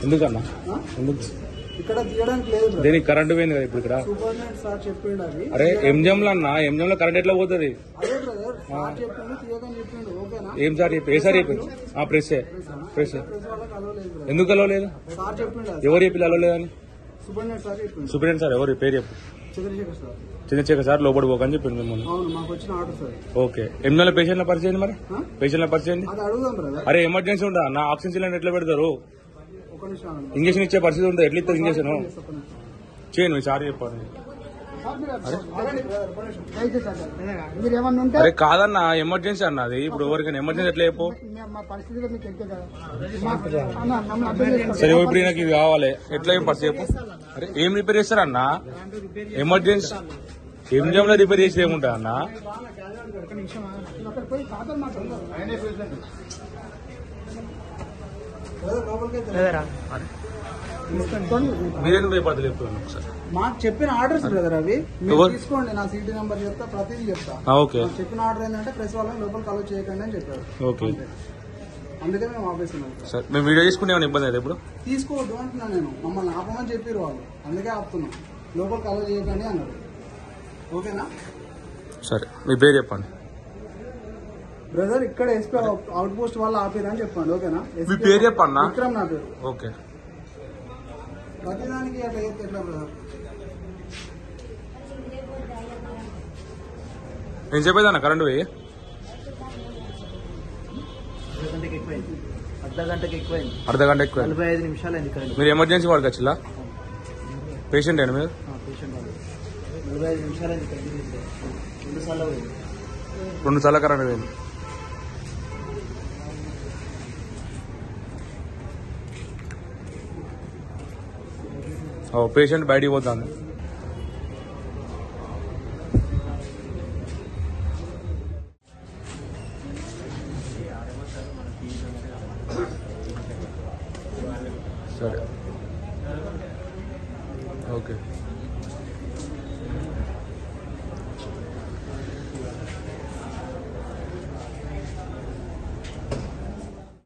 ఎందుకన్నా ఎందుకు ఇక్కడ తీయడానికి లేదు. దీనికి కరెంట్ పోయింది కదా ఇప్పుడు ఇక్కడ. సూపరింటెండెంట్ సార్ చెప్పిండు అది. అరే ఎంజిఎం లో అన్నా, ఎంజిఎం లో కరెంట్ ఎట్లా పోతుంది? అదే బ్రదర్ సార్ చెప్పిండు తీయకని చెప్పిండు. ఓకేనా? ఏం సార్ చెప్పి ఏ సార్ చెప్పిండు? ప్రెస్ ప్రెస్ వాళ్ళకి అలవలేదు బ్రదర్. ఎందుకు అలవలేదు? సార్ చెప్పిండు. ఎవరు చెప్పి అలవలేదని? సూపరింటెండెంట్ సార్ చెప్పిండు. సూపరింటెండెంట్ సార్ ఎవరు పేరు చెప్పు? చంద్రశేఖర్ సార్. చంద్రశేఖర్ సార్ లోపల పోకని చెప్పిండు మిమ్మల్ని. అవును, మాకు వచ్చిన ఆర్డర్ సార్. ఓకే. ఎంజిఎం పేషెంట్ల పరిచయం మరి పేషెంట్ల పరిచయం అది అడుగుదాం బ్రదర్. అరే ఎమర్జెన్సీ ఉందా నా ఆక్సిజన్ సిలిండర్ ఎట్లా పెడతారు? ఒక నిమిషం ఇంజక్షన్ ఇచ్చే పరిస్థితి ఉందా? ఎట్లా ఇస్తారు ఇంజక్షన్? చేయండి సార్ చెప్పండి. అరే కాదన్నా ఎమర్జెన్సీ అన్నది. ఇప్పుడు ఎవరికైనా ఎమర్జెన్సీ ఎట్లా చెప్పు? సరే ఇప్పుడు నాకు ఇది కావాలి ఎట్లా ఏం పరిస్థితి చెప్పు? అరే ఏం రిపేర్ చేస్తారన్నా? ఎమర్జెన్సీ ఎంజిఎం లో రిపేర్ చేసి ఏముంటా అన్నా? మీరేందుకు భయపడతలు చెప్తున్నాను ఒకసారి. మాకు చెప్పిన ఆర్డర్స్ బ్రదర్ అవి తీసుకోండి. నా సీటీ నెంబర్ చెప్తా, ప్రతిదీ చెప్తా. ఓకే. చెప్పిన ఆర్డర్ ఏంటంటే ప్రెస్ వాళ్ళని లోపల కలవ చేయకండి అని చెప్పారు. ఓకే. అందుకే మేము ఆపేస్తున్నాం సార్. మేము వీడియో తీసుకునే ఇబ్బంది అయితే ఇప్పుడు తీసుకోవద్దు అంటున్నాను నేను. మమ్మల్ని ఆపమని చెప్పారు వాళ్ళు, అందుకే ఆపుతున్నాం. లోపల కలవ చేయకండి అన్నారు. ఓకేనా? సరే మీ పేరు చెప్పండి బ్రదర్. ఇక్కడ ఎస్పీ అవుట్ పోస్ట్ వాళ్ళు ఆపారు అని చెప్పండి. ఓకేనా? మీ పేరు చెప్పన్నా? విక్రమ్ నా పేరు. ఓకే. ప్రతిదానికి అట్లా చెప్తే ఎట్లా బ్రదర్? నేను చెప్పేదన్నా కరెంట్ పోయి అర్ధ గంట ఎక్కువ. 45 నిమిషాలు అయింది కరెంట్. మీరు ఎమర్జెన్సీ వాడికి వచ్చిలా? పేషెంట్ అండి మీరు? పేషెంట్ 45 నిమిషాలు అయింది కరెంట్. 2 సార్లు కరెంట్ పోయింది. పేషెంట్ బయటికి పోతాను. సరే.